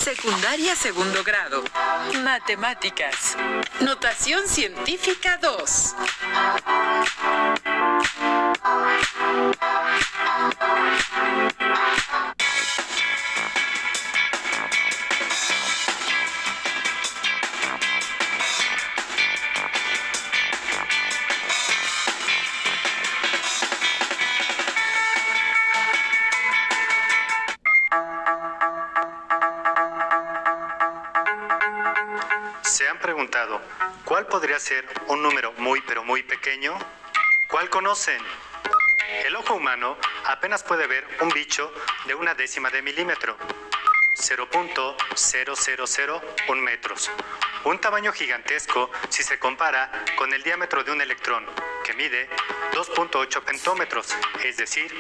Secundaria segundo grado. Matemáticas. Notación científica 2. ¿Se han preguntado cuál podría ser un número muy pero muy pequeño? ¿Cuál conocen? El ojo humano apenas puede ver un bicho de 1/10 de milímetro, 0.0001 metros. Un tamaño gigantesco si se compara con el diámetro de un electrón, que mide 2.8 pentómetros, es decir,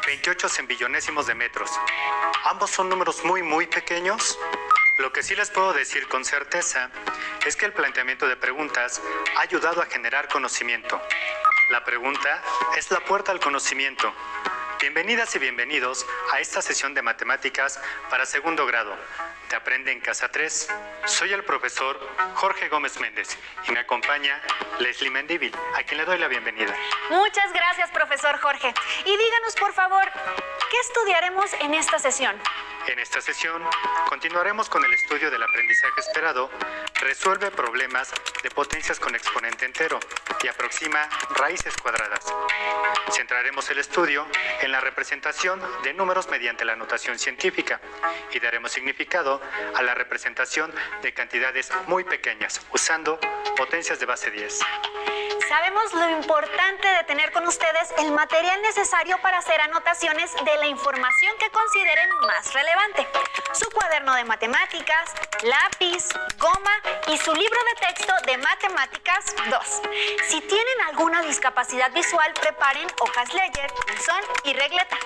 28 centillonésimos de metros. ¿Ambos son números muy pequeños? Lo que sí les puedo decir con certeza es que el planteamiento de preguntas ha ayudado a generar conocimiento. La pregunta es la puerta al conocimiento. Bienvenidas y bienvenidos a esta sesión de matemáticas para segundo grado de Aprende en Casa 3. Soy el profesor Jorge Gómez Méndez y me acompaña Leslie Mendívil, a quien le doy la bienvenida. Muchas gracias, profesor Jorge. Y díganos, por favor, ¿qué estudiaremos en esta sesión? En esta sesión continuaremos con el estudio del aprendizaje esperado, resuelve problemas de potencias con exponente entero y aproxima raíces cuadradas. Centraremos el estudio en la representación de números mediante la notación científica y daremos significado a la representación de cantidades muy pequeñas usando potencias de base 10. Sabemos lo importante de tener con ustedes el material necesario para hacer anotaciones de la información que consideren más relevante. Su cuaderno de matemáticas, lápiz, goma y su libro de texto de matemáticas 2. Si tienen alguna discapacidad visual, preparen hojas Ledger, buzón y regleta.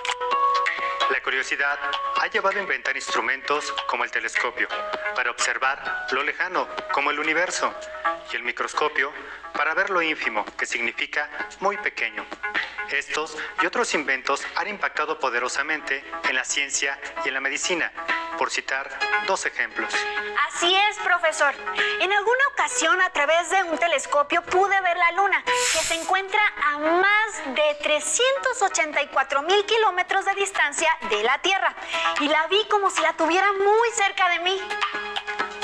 La curiosidad ha llevado a inventar instrumentos como el telescopio para observar lo lejano, como el universo, y el microscopio para ver lo ínfimo, que significa muy pequeño. Estos y otros inventos han impactado poderosamente en la ciencia y en la medicina, por citar dos ejemplos. Así es, profesor. En alguna ocasión, a través de un telescopio, pude ver la Luna, que se encuentra a más de 384,000 kilómetros de distancia de la Tierra. Y la vi como si la tuviera muy cerca de mí.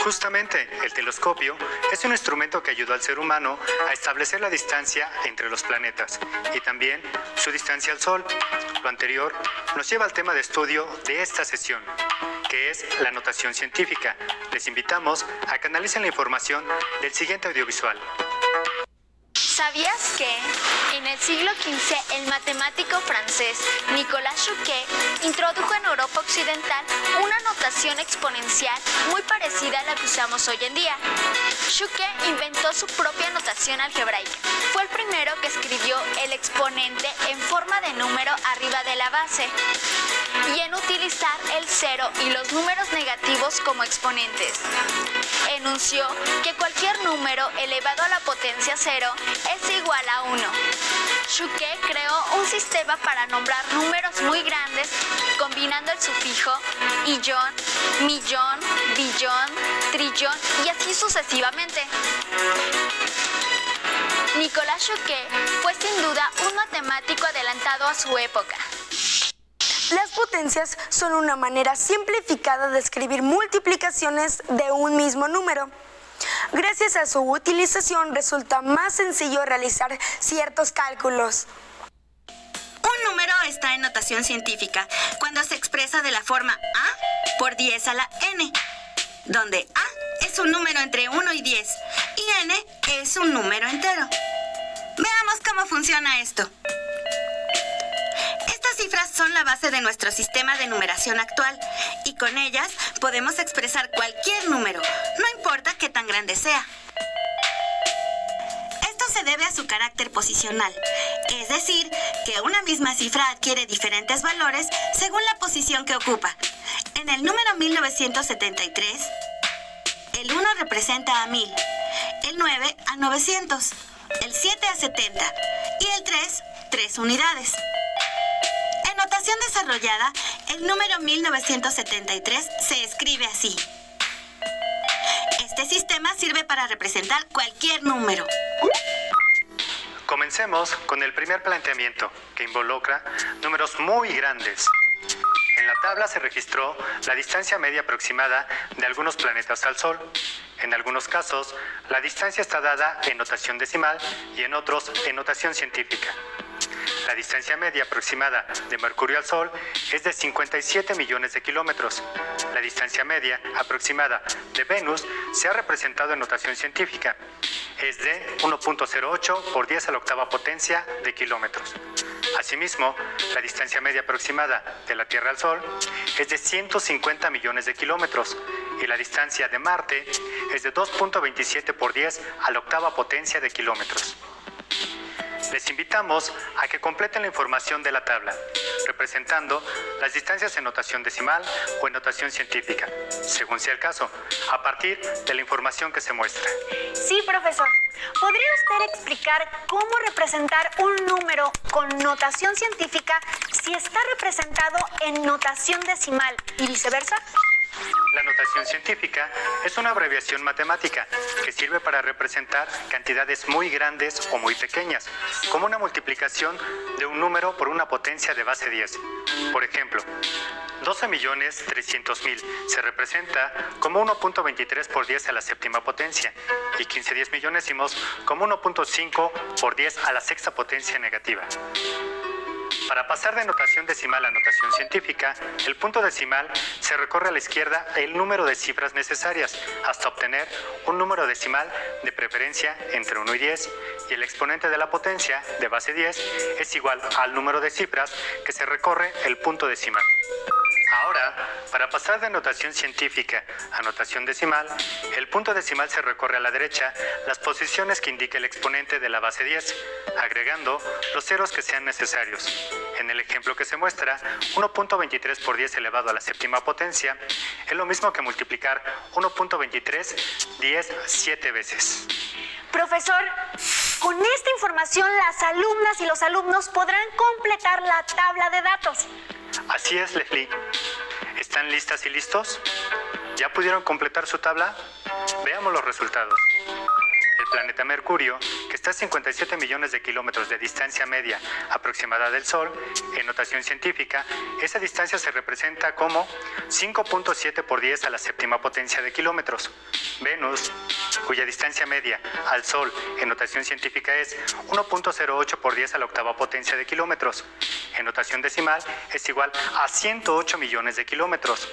Justamente, el telescopio es un instrumento que ayudó al ser humano a establecer la distancia entre los planetas y también su distancia al Sol. Lo anterior nos lleva al tema de estudio de esta sesión, que es la notación científica. Les invitamos a que analicen la información del siguiente audiovisual. ¿Sabías que en el siglo XV el matemático francés Nicolas Chuquet introdujo en Europa Occidental una notación exponencial muy parecida a la que usamos hoy en día? Chuquet inventó su propia notación algebraica. Fue el primero que escribió el exponente en forma de número arriba de la base y en utilizar el cero y los números negativos como exponentes. Enunció que cualquier número elevado a la potencia 0 es igual a 1. Chuquet creó un sistema para nombrar números muy grandes combinando el sufijo illón, millón, billón, trillón y así sucesivamente. Nicolas Chuquet fue sin duda un matemático adelantado a su época. Las potencias son una manera simplificada de escribir multiplicaciones de un mismo número. Gracias a su utilización resulta más sencillo realizar ciertos cálculos. Un número está en notación científica cuando se expresa de la forma a por 10 a la n, donde a es un número entre 1 y 10 y n es un número entero. Veamos cómo funciona esto. Estas cifras son la base de nuestro sistema de numeración actual y con ellas podemos expresar cualquier número, no importa qué tan grande sea. Esto se debe a su carácter posicional, es decir, que una misma cifra adquiere diferentes valores según la posición que ocupa. En el número 1973, el 1 representa a 1000, el 9 a 900, el 7 a 70 y el 3, 3 unidades. En notación desarrollada, El número 1973 se escribe así. Este sistema sirve para representar cualquier número. Comencemos con el primer planteamiento, que involucra números muy grandes. En la tabla se registró la distancia media aproximada de algunos planetas al Sol. En algunos casos, la distancia está dada en notación decimal y en otros en notación científica. La distancia media aproximada de Mercurio al Sol es de 57 millones de kilómetros. La distancia media aproximada de Venus se ha representado en notación científica. Es de 1.08 por 10 a la octava potencia de kilómetros. Asimismo, la distancia media aproximada de la Tierra al Sol es de 150 millones de kilómetros y la distancia de Marte es de 2.27 por 10 a la octava potencia de kilómetros. Les invitamos a que completen la información de la tabla, representando las distancias en notación decimal o en notación científica, según sea el caso, a partir de la información que se muestra. Sí, profesor. ¿Podría usted explicar cómo representar un número con notación científica si está representado en notación decimal y viceversa? La notación científica es una abreviación matemática que sirve para representar cantidades muy grandes o muy pequeñas, como una multiplicación de un número por una potencia de base 10. Por ejemplo, 12.300.000 se representa como 1.23 por 10 a la séptima potencia y 15 millonésimos como 1.5 por 10 a la sexta potencia negativa. Para pasar de notación decimal a notación científica, el punto decimal se recorre a la izquierda el número de cifras necesarias hasta obtener un número decimal de preferencia entre 1 y 10 y el exponente de la potencia de base 10 es igual al número de cifras que se recorre el punto decimal. Ahora, para pasar de notación científica a notación decimal, el punto decimal se recorre a la derecha las posiciones que indica el exponente de la base 10, agregando los ceros que sean necesarios. En el ejemplo que se muestra, 1.23 por 10 elevado a la séptima potencia es lo mismo que multiplicar 1.23 10 7 veces. Profesor, con esta información las alumnas y los alumnos podrán completar la tabla de datos. Así es, Leslie. ¿Están listas y listos? ¿Ya pudieron completar su tabla? Veamos los resultados. El planeta Mercurio, que está a 57 millones de kilómetros de distancia media aproximada del Sol, en notación científica, esa distancia se representa como 5.7 por 10 a la séptima potencia de kilómetros. Venus, cuya distancia media al Sol en notación científica es 1.08 por 10 a la octava potencia de kilómetros. En notación decimal es igual a 108 millones de kilómetros.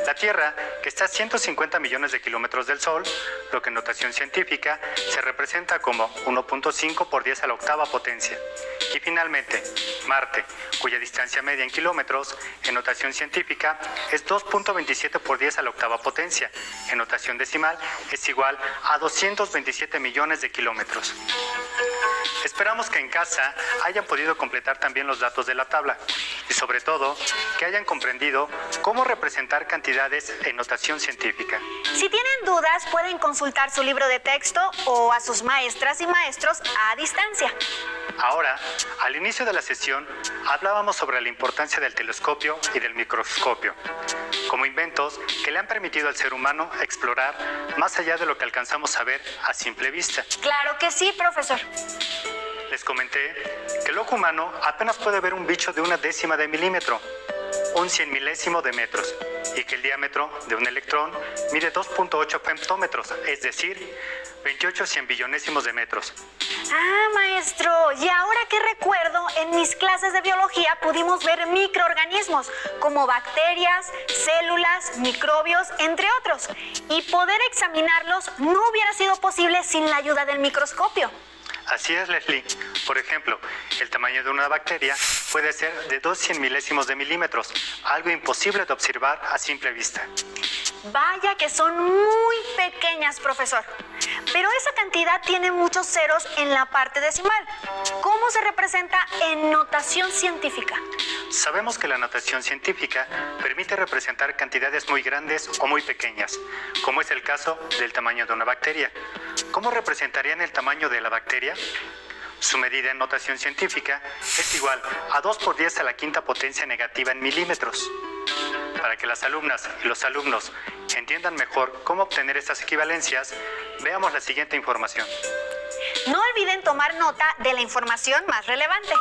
La Tierra, que está a 150 millones de kilómetros del Sol, lo que en notación científica se representa como 1.5 por 10 a la octava potencia. Y finalmente, Marte, cuya distancia media en kilómetros, en notación científica, es 2.27 por 10 a la octava potencia. En notación decimal es igual a 227 millones de kilómetros. Esperamos que en casa hayan podido completar también los datos de la tabla y sobre todo que hayan comprendido cómo representar cantidades en notación científica. Si tienen dudas, pueden consultar su libro de texto o a sus maestras y maestros a distancia. Ahora, al inicio de la sesión, hablábamos sobre la importancia del telescopio y del microscopio, como inventos que le han permitido al ser humano explorar más allá de lo que alcanzamos a ver a simple vista. Claro que sí, profesor. Les comenté que el ojo humano apenas puede ver un bicho de una décima de milímetro, un 100 milésimo de metros, y que el diámetro de un electrón mide 2.8 femtómetros, es decir, 28 cienbillonésimos de metros. Ah, maestro, y ahora que recuerdo, en mis clases de biología pudimos ver microorganismos como bacterias, células, microbios, entre otros. Y poder examinarlos no hubiera sido posible sin la ayuda del microscopio. Así es, Leslie. Por ejemplo, el tamaño de una bacteria puede ser de 2 cienmilésimos de milímetros, algo imposible de observar a simple vista. Vaya que son muy pequeñas, profesor. Pero esa cantidad tiene muchos ceros en la parte decimal. ¿Cómo se representa en notación científica? Sabemos que la notación científica permite representar cantidades muy grandes o muy pequeñas, como es el caso del tamaño de una bacteria. ¿Cómo representarían el tamaño de la bacteria? Su medida en notación científica es igual a 2 por 10 a la quinta potencia negativa en milímetros. Para que las alumnas y los alumnos entiendan mejor cómo obtener estas equivalencias, veamos la siguiente información. No olviden tomar nota de la información más relevante.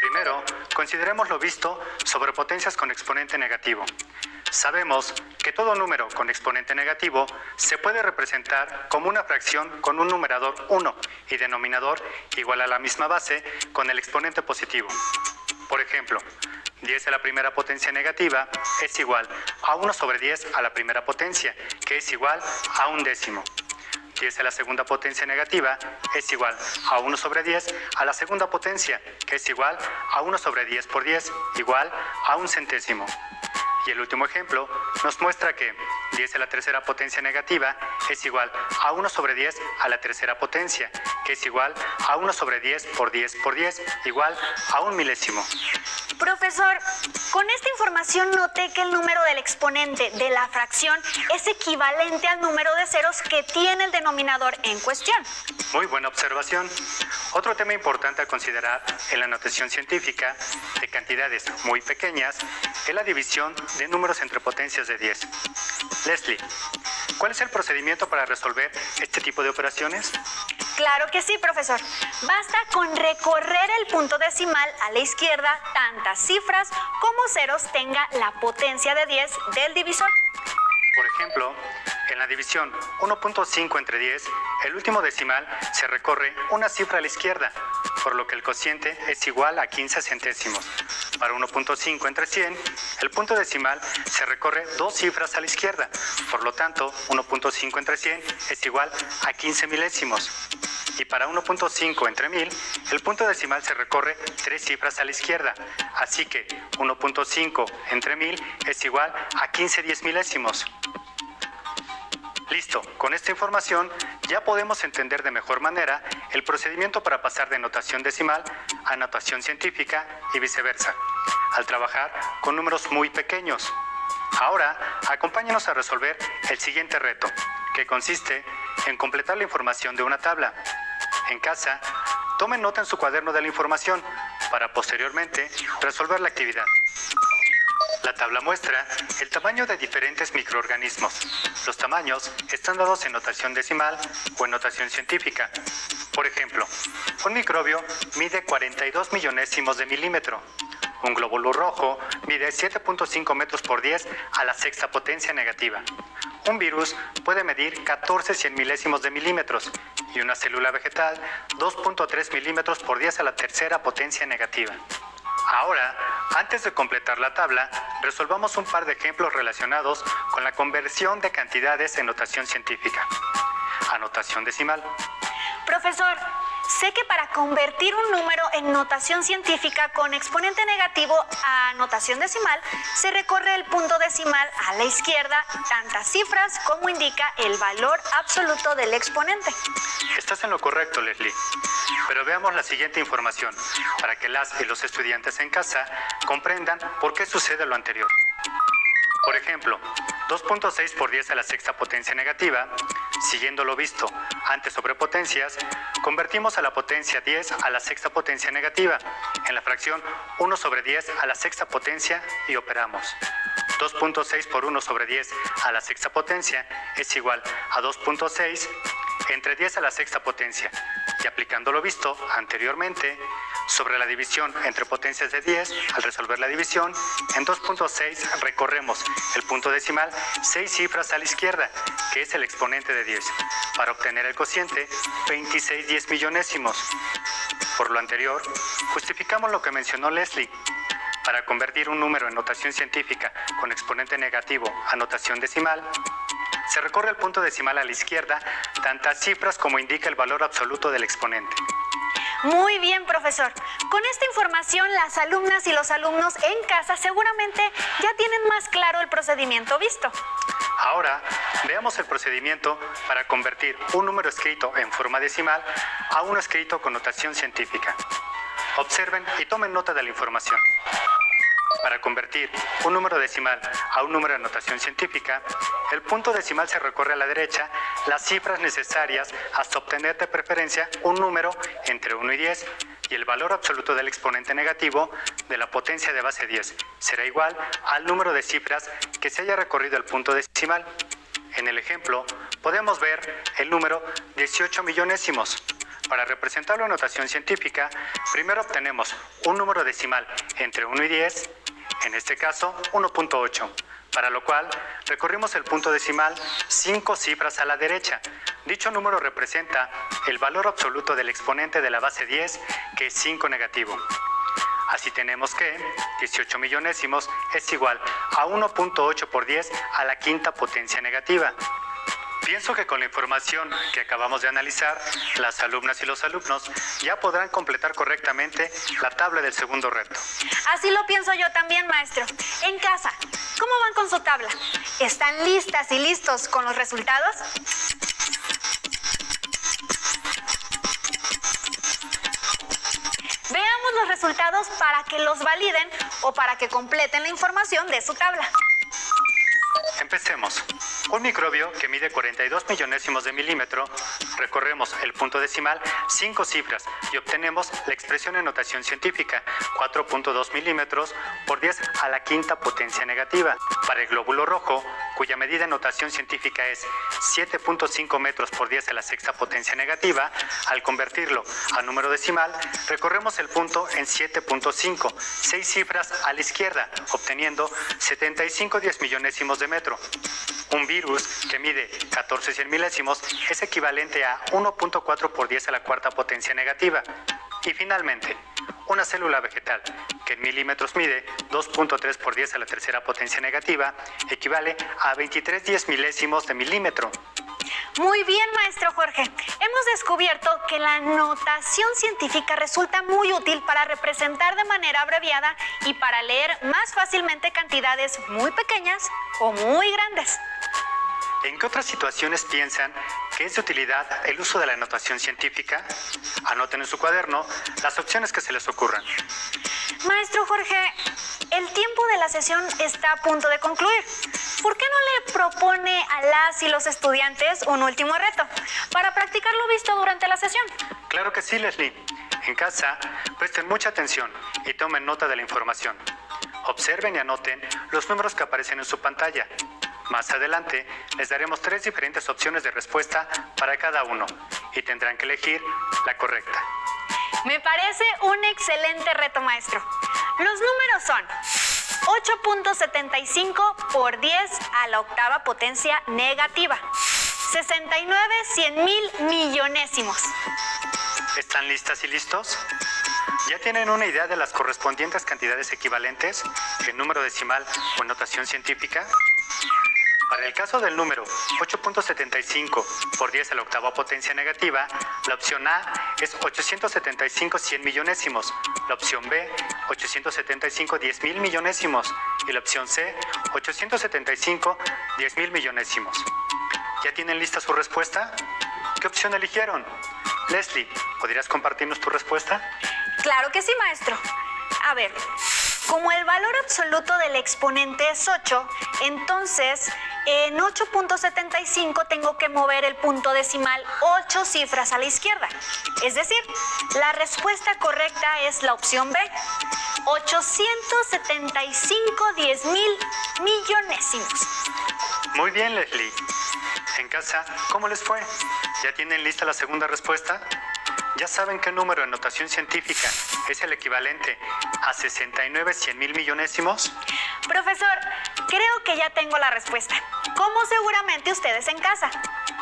Primero, consideremos lo visto sobre potencias con exponente negativo. Sabemos que todo número con exponente negativo se puede representar como una fracción con un numerador 1 y denominador igual a la misma base con el exponente positivo. Por ejemplo, 10 a la primera potencia negativa es igual a 1 sobre 10 a la primera potencia, que es igual a un décimo. 10 a la segunda potencia negativa es igual a 1 sobre 10 a la segunda potencia, que es igual a 1 sobre 10 por 10, igual a un centésimo. Y el último ejemplo nos muestra que 10 a la tercera potencia negativa es igual a 1 sobre 10 a la tercera potencia, que es igual a 1 sobre 10 por 10 por 10, igual a un milésimo. Profesor, con esta información noté que el número del exponente de la fracción es equivalente al número de ceros que tiene el denominador en cuestión. Muy buena observación. Otro tema importante a considerar en la notación científica de cantidades muy pequeñas es la división de números entre potencias de 10. Leslie, ¿cuál es el procedimiento para resolver este tipo de operaciones? Claro que sí, profesor. Basta con recorrer el punto decimal a la izquierda tantas cifras como ceros tenga la potencia de 10 del divisor. Por ejemplo, en la división 1.5 entre 10, el último decimal se recorre una cifra a la izquierda, por lo que el cociente es igual a 15 centésimos. Para 1.5 entre 100, el punto decimal se recorre dos cifras a la izquierda, por lo tanto, 1.5 entre 100 es igual a 15 milésimos. Y para 1.5 entre 1000, el punto decimal se recorre tres cifras a la izquierda, así que 1.5 entre 1000 es igual a 15 diez milésimos. Listo, con esta información ya podemos entender de mejor manera el procedimiento para pasar de notación decimal a notación científica y viceversa, al trabajar con números muy pequeños. Ahora, acompáñenos a resolver el siguiente reto, que consiste en completar la información de una tabla. En casa, tomen nota en su cuaderno de la información para posteriormente resolver la actividad. La tabla muestra el tamaño de diferentes microorganismos. Los tamaños están dados en notación decimal o en notación científica. Por ejemplo, un microbio mide 42 millonésimos de milímetro. Un glóbulo rojo mide 7.5 metros por 10 a la sexta potencia negativa. Un virus puede medir 14 cien milésimos de milímetros y una célula vegetal 2.3 milímetros por 10 a la tercera potencia negativa. Ahora, antes de completar la tabla, resolvamos un par de ejemplos relacionados con la conversión de cantidades en notación científica. A notación decimal. Profesor, sé que para convertir un número en notación científica con exponente negativo a notación decimal, se recorre el punto decimal a la izquierda tantas cifras como indica el valor absoluto del exponente. Estás en lo correcto, Leslie. Pero veamos la siguiente información, para que las y los estudiantes en casa comprendan por qué sucede lo anterior. Por ejemplo, 2.6 por 10 a la sexta potencia negativa, siguiendo lo visto antes sobre potencias, convertimos a la potencia 10 a la sexta potencia negativa en la fracción 1 sobre 10 a la sexta potencia y operamos. 2.6 por 1 sobre 10 a la sexta potencia es igual a 2.6 entre 10 a la sexta potencia. Y aplicando lo visto anteriormente sobre la división entre potencias de 10, al resolver la división, en 2.6 recorremos el punto decimal 6 cifras a la izquierda, que es el exponente de 10, para obtener el cociente 26 diez millonésimos. Por lo anterior, justificamos lo que mencionó Leslie. Para convertir un número en notación científica con exponente negativo a notación decimal, se recorre el punto decimal a la izquierda tantas cifras como indica el valor absoluto del exponente. Muy bien, profesor. Con esta información, las alumnas y los alumnos en casa seguramente ya tienen más claro el procedimiento visto. Ahora, veamos el procedimiento para convertir un número escrito en forma decimal a uno escrito con notación científica. Observen y tomen nota de la información. Para convertir un número decimal a un número de notación científica, el punto decimal se recorre a la derecha las cifras necesarias hasta obtener de preferencia un número entre 1 y 10, y el valor absoluto del exponente negativo de la potencia de base 10 será igual al número de cifras que se haya recorrido el punto decimal. En el ejemplo, podemos ver el número 18 millonésimos. Para representarlo en notación científica, primero obtenemos un número decimal entre 1 y 10, en este caso 1.8, para lo cual recorrimos el punto decimal 5 cifras a la derecha. Dicho número representa el valor absoluto del exponente de la base 10, que es 5 negativo. Así tenemos que 18 millonésimos es igual a 1.8 por 10 a la quinta potencia negativa. Pienso que con la información que acabamos de analizar, las alumnas y los alumnos ya podrán completar correctamente la tabla del segundo reto. Así lo pienso yo también, maestro. En casa, ¿cómo van con su tabla? ¿Están listas y listos con los resultados? Veamos los resultados para que los validen o para que completen la información de su tabla. Empecemos. Un microbio que mide 42 millonésimos de milímetro, recorremos el punto decimal 5 cifras y obtenemos la expresión en notación científica 4.2 milímetros por 10 a la quinta potencia negativa. Para el glóbulo rojo, cuya medida en notación científica es 7.5 metros por 10 a la sexta potencia negativa, al convertirlo a número decimal, recorremos el punto en 7.5, 6 cifras a la izquierda, obteniendo 75 10 millonésimos de metro. Un virus que mide 14 100 milésimos es equivalente a 1.4 por 10 a la cuarta potencia negativa. Y finalmente, una célula vegetal que en milímetros mide 2.3 por 10 a la tercera potencia negativa equivale a 23 10 milésimos de milímetro. Muy bien, maestro Jorge. Hemos descubierto que la notación científica resulta muy útil para representar de manera abreviada y para leer más fácilmente cantidades muy pequeñas o muy grandes. ¿En qué otras situaciones piensan que es de utilidad el uso de la notación científica? Anoten en su cuaderno las opciones que se les ocurran. Maestro Jorge, el tiempo de la sesión está a punto de concluir. ¿Por qué no le propone a las y los estudiantes un último reto para practicar lo visto durante la sesión? Claro que sí, Leslie. En casa, presten mucha atención y tomen nota de la información. Observen y anoten los números que aparecen en su pantalla. Más adelante, les daremos 3 diferentes opciones de respuesta para cada uno y tendrán que elegir la correcta. Me parece un excelente reto, maestro. Los números son 8.75 por 10 a la octava potencia negativa, 69 100.000 millonésimos. ¿Están listas y listos? ¿Ya tienen una idea de las correspondientes cantidades equivalentes en número decimal o en notación científica? Para el caso del número 8.75 por 10 a la octava potencia negativa, la opción A es 875 100 millonésimos, la opción B 875 10.000 millonésimos y la opción C 875 10.000 millonésimos. ¿Ya tienen lista su respuesta? ¿Qué opción eligieron? Leslie, ¿podrías compartirnos tu respuesta? Claro que sí, maestro. A ver, como el valor absoluto del exponente es 8, entonces en 8.75 tengo que mover el punto decimal 8 cifras a la izquierda. Es decir, la respuesta correcta es la opción B, 875 10.000 millonésimos. Muy bien, Leslie. En casa, ¿cómo les fue? ¿Ya tienen lista la segunda respuesta? ¿Ya saben qué número en notación científica es el equivalente a 69 100.000 millonésimos? Profesor, creo que ya tengo la respuesta, como seguramente ustedes en casa.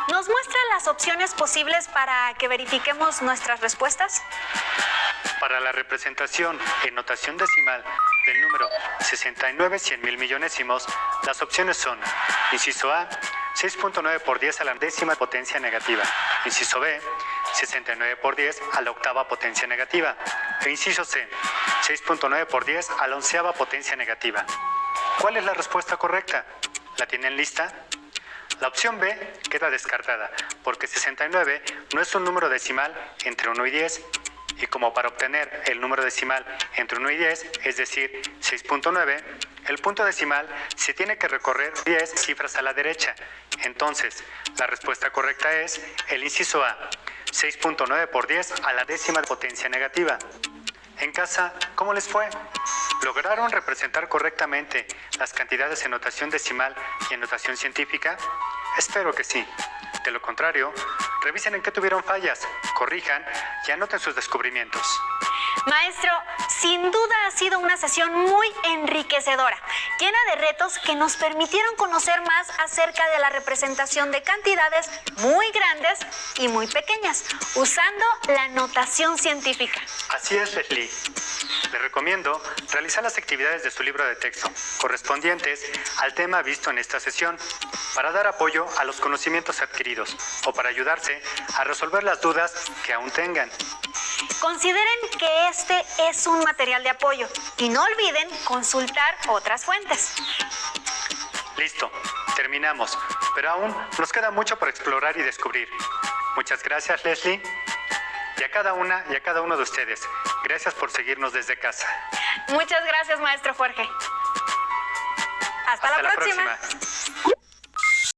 ¿Nos muestra las opciones posibles para que verifiquemos nuestras respuestas? Para la representación en notación decimal del número 69 100.000 millonésimos, las opciones son: inciso A, 6.9 por 10 a la décima potencia negativa; inciso B, 69 por 10 a la octava potencia negativa; e inciso C, 6.9 por 10 a la onceava potencia negativa. ¿Cuál es la respuesta correcta? ¿La tienen lista? La opción B queda descartada, porque 69 no es un número decimal entre 1 y 10, y como para obtener el número decimal entre 1 y 10, es decir, 6.9, el punto decimal se tiene que recorrer 10 cifras a la derecha. Entonces, la respuesta correcta es el inciso A, 6.9 por 10 a la décima potencia negativa. En casa, ¿cómo les fue? ¿Lograron representar correctamente las cantidades en notación decimal y en notación científica? Espero que sí. De lo contrario, revisen en qué tuvieron fallas, corrijan y anoten sus descubrimientos. Maestro, sin duda ha sido una sesión muy enriquecedora, llena de retos que nos permitieron conocer más acerca de la representación de cantidades muy grandes y muy pequeñas, usando la notación científica. Así es, Leslie. Les recomiendo realizar las actividades de su libro de texto, correspondientes al tema visto en esta sesión, para dar apoyo a los conocimientos adquiridos o para ayudarse a resolver las dudas que aún tengan. Consideren que este es un material de apoyo y no olviden consultar otras fuentes. Listo, terminamos, pero aún nos queda mucho por explorar y descubrir. Muchas gracias, Leslie. Y a cada una y a cada uno de ustedes, gracias por seguirnos desde casa. Muchas gracias, maestro Jorge. Hasta la próxima.